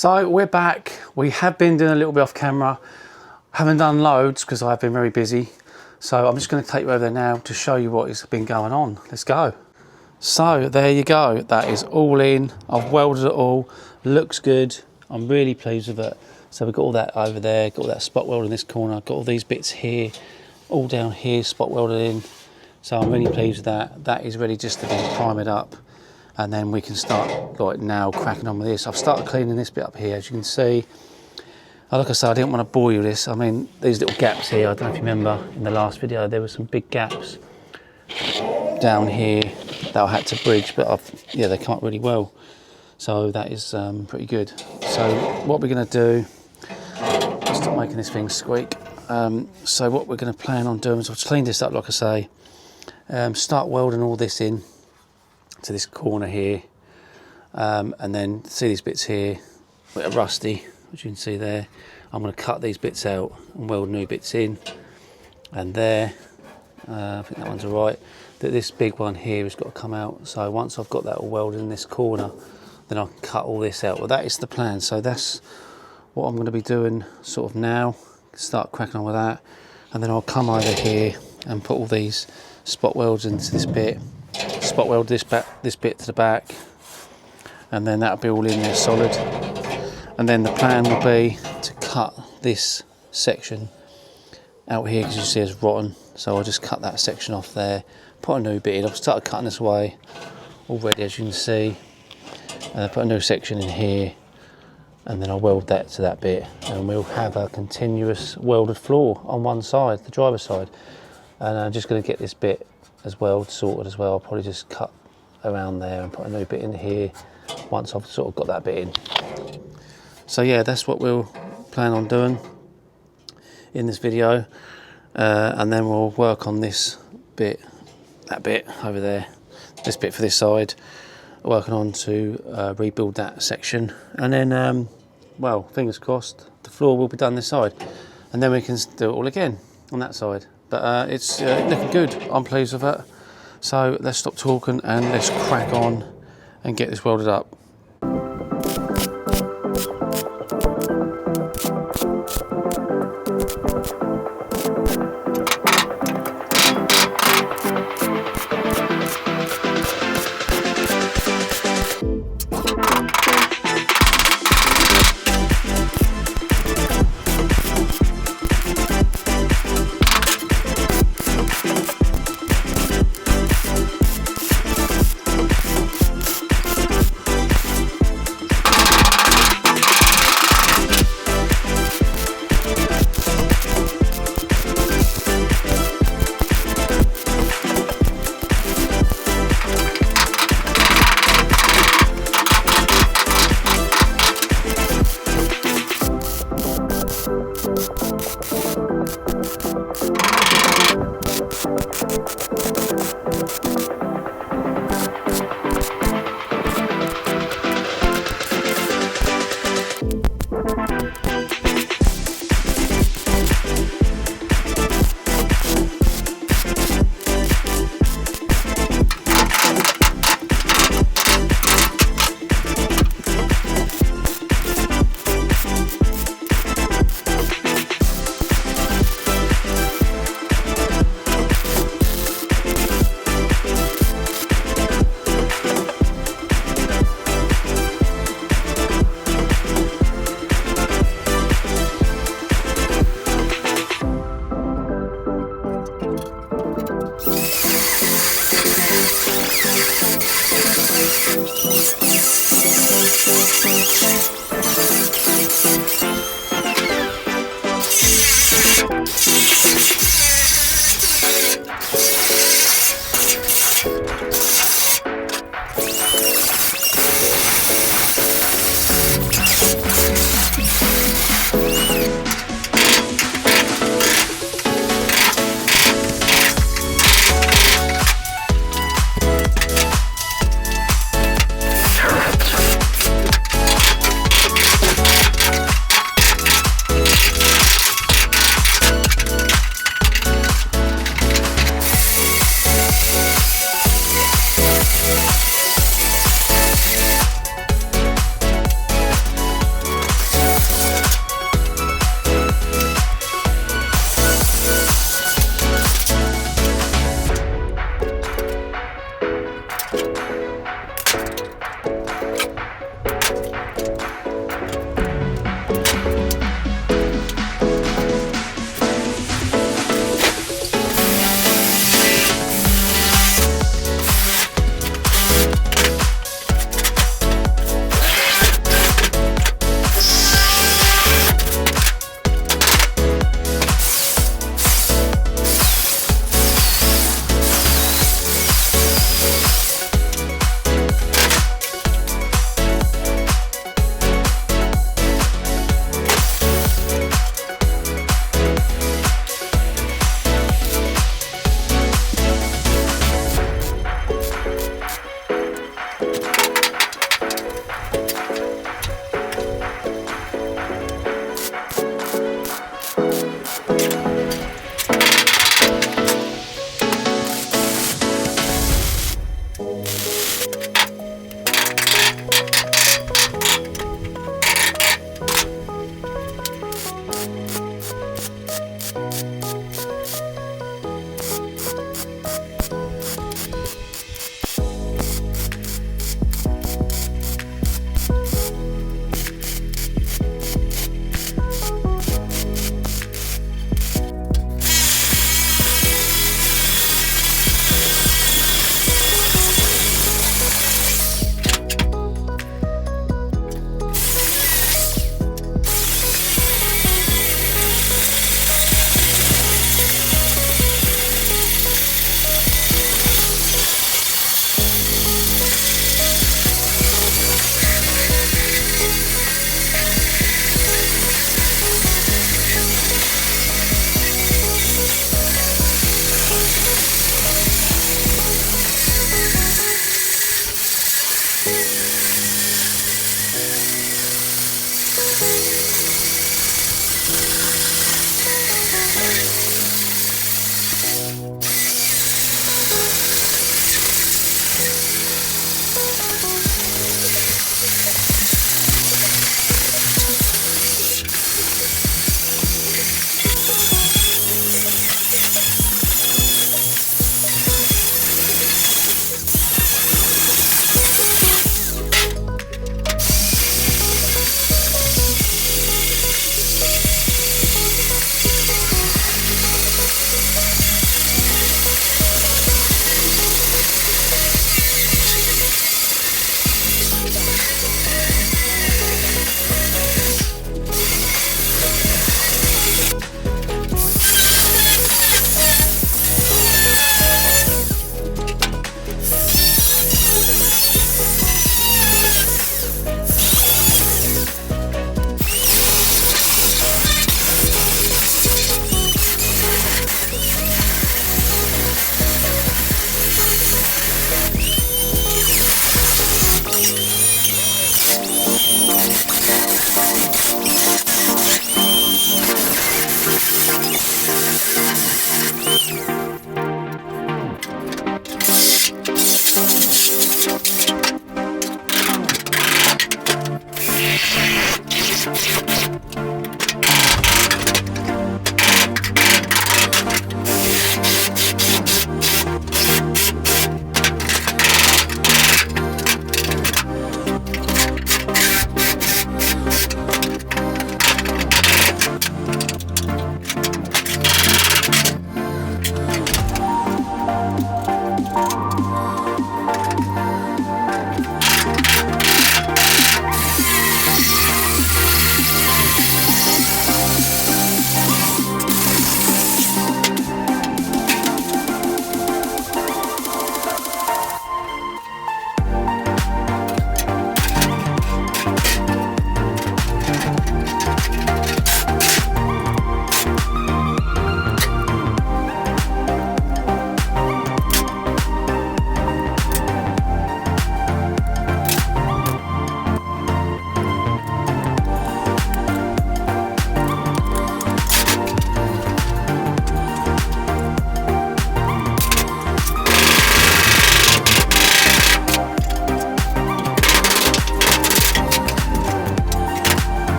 So we're back. We have been doing a little bit off camera. Haven't done loads because I've been very busy. So I'm just going to take you over there now to show you what has been going on. Let's go. So there you go. That is all in. I've welded it all. Looks good. I'm really pleased with it. So we've got all that over there, got all that spot welded in this corner, got all these bits here, all down here, spot welded in. So I'm really pleased with that. That is ready just to be primed up. And then we can start like now cracking on with this. I've started cleaning this bit up here, as you can see. Like I said, I didn't want to bore you with this. I mean, these little gaps here, I don't know if you remember in the last video, there were some big gaps down here that I had to bridge, but yeah, they come up really well. So that is pretty good. So what we're going to do, stop making this thing squeak. So what we're going to plan on doing is I've cleaned this up, like I say, start welding all this in to this corner here, and then see these bits here, a bit of rusty, which you can see there. I'm going to cut these bits out and weld new bits in, and there, I think that one's all right. This big one here has got to come out. So once I've got that all welded in this corner, then I can cut all this out. Well, that is the plan. So that's what I'm going to be doing sort of now. Start cracking on with that, and then I'll come over here and put all these spot welds into this bit. Spot weld this bit to the back, and then that'll be all in there solid. And then the plan will be to cut this section out here, because you see it's rotten. So I'll just cut that section off there, put a new bit in. I've started cutting this away already, as you can see. Put a new section in here, and then I'll weld that to that bit, and we'll have a continuous welded floor on one side, the driver's side. And I'm just going to get this bit as well sorted as well. I'll probably just cut around there and put a new bit in here once I've sort of got that bit in. So yeah, that's what we'll plan on doing in this video, and then we'll work on this bit, that bit over there, this bit for this side, working on to rebuild that section, and then well, fingers crossed, the floor will be done this side, and then we can do it all again on that side. But it's looking good. I'm pleased with it. So let's stop talking and let's crack on and get this welded up.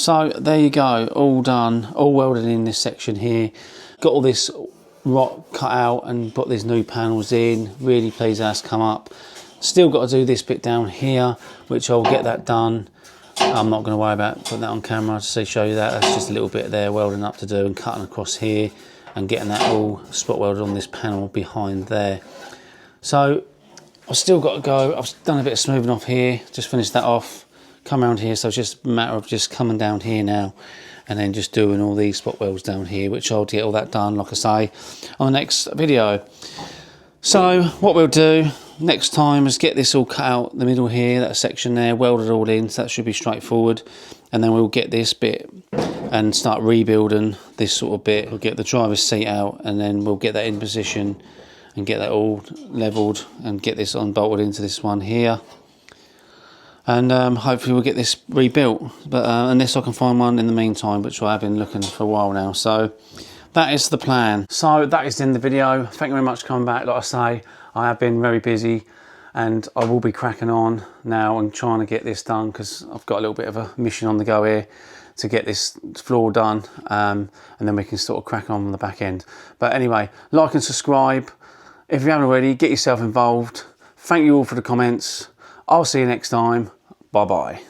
So there you go, all done, all welded in this section here. Got all this rock cut out and put these new panels in. Really pleased that's come up. Still got to do this bit down here, which I'll get that done. I'm not going to worry about putting that on camera to show you that. That's just a little bit there welding up to do, and cutting across here and getting that all spot welded on this panel behind there. So I've still got to go. I've done a bit of smoothing off here, just finished that off, come around here. So it's just a matter of just coming down here now and then just doing all these spot welds down here, which I'll get all that done, like I say, on the next video. So what we'll do next time is get this all cut out the middle here, that section there, welded all in, so that should be straightforward. And then we'll get this bit and start rebuilding this sort of bit. We'll get the driver's seat out and then we'll get that in position and get that all leveled and get this unbolted into this one here. And hopefully we'll get this rebuilt, but unless I can find one in the meantime, which I have been looking for a while now. So that is the plan. So that is the end of the video. Thank you very much for coming back. Like I say, I have been very busy and I will be cracking on now and trying to get this done, because I've got a little bit of a mission on the go here to get this floor done, and then we can sort of crack on the back end. But anyway, like and subscribe. If you haven't already, get yourself involved. Thank you all for the comments. I'll see you next time. Bye bye.